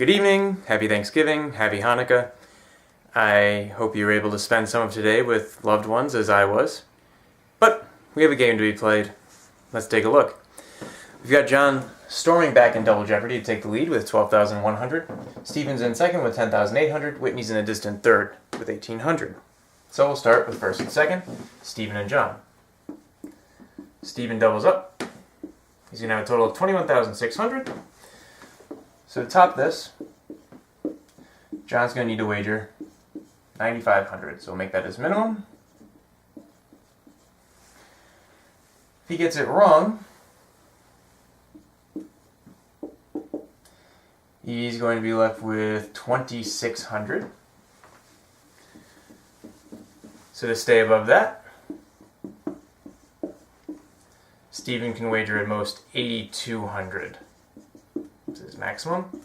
Good evening, happy Thanksgiving, happy Hanukkah. I hope you were able to spend some of today with loved ones as I was. But we have a game to be played. Let's take a look. We've got John storming back in Double Jeopardy to take the lead with 12,100. Steven's in second with 10,800. Whitney's in a distant third with 1,800. So we'll start with first and second, Steven and John. Steven doubles up. He's going to have a total of 21,600. So to top this, John's going to need to wager 9,500. So we'll make that his minimum. If he gets it wrong, he's going to be left with 2,600. So to stay above that, Steven can wager at most 8,200. This is his maximum.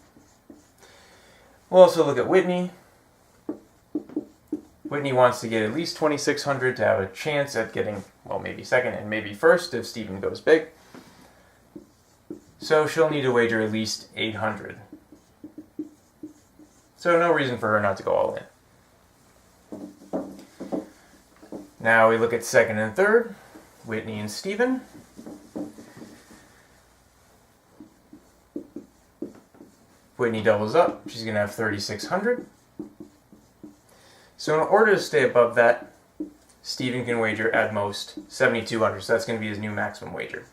We'll also look at Whitney. Whitney wants to get at least 2,600 to have a chance at getting, well, maybe second and maybe first if Steven goes big. So she'll need to wager at least 800. So no reason for her not to go all in. Now we look at second and third, Whitney and Steven. Whitney doubles up. She's going to have 3,600. So in order to stay above that, Steven can wager at most 7,200. So that's going to be his new maximum wager.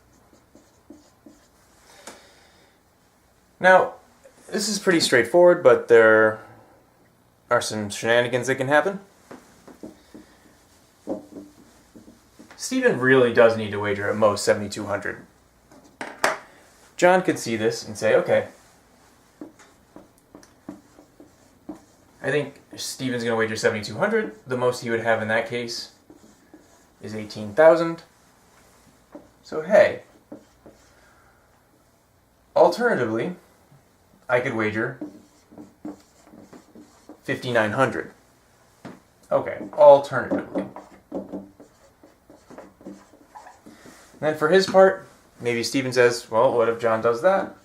Now, this is pretty straightforward, but there are some shenanigans that can happen. Steven really does need to wager at most 7,200. John could see this and say, okay, I think Steven's going to wager 7,200. The most he would have in that case is 18,000. So hey, alternatively, I could wager 5,900. Okay, alternatively. Then for his part, maybe Steven says, well, what if John does that?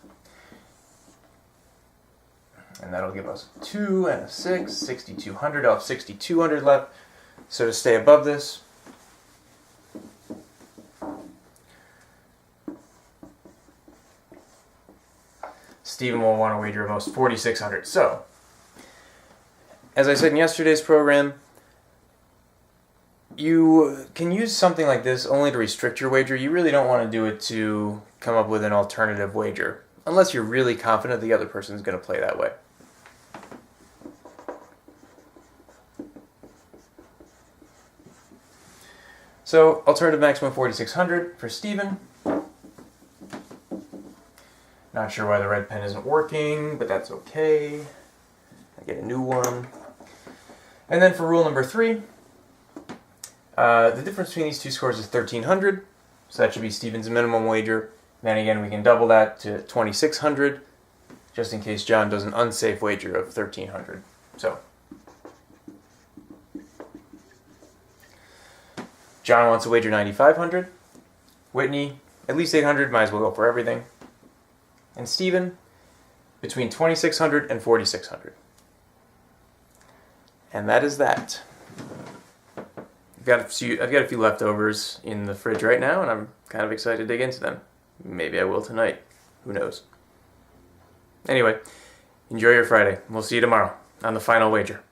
And that'll give us 2 and a 6, 6,200. I'll have 6,200 left. So to stay above this, Steven will want to wager at most 4,600. So, as I said in yesterday's program, you can use something like this only to restrict your wager. You really don't want to do it to come up with an alternative wager, unless you're really confident the other person is going to play that way. So, alternative maximum 4,600 for Steven. Not sure why the red pen isn't working, but that's okay. I get a new one. And then for rule number 3, the difference between these two scores is 1,300, so that should be Steven's minimum wager. Then again, we can double that to 2,600, just in case John does an unsafe wager of 1,300. So, John wants to wager 9,500. Whitney, at least 800, might as well go for everything. And Steven, between 2,600 and 4,600. And that is that. I've got a few leftovers in the fridge right now, and I'm kind of excited to dig into them. Maybe I will tonight. Who knows? Anyway, enjoy your Friday. We'll see you tomorrow on the Final Wager.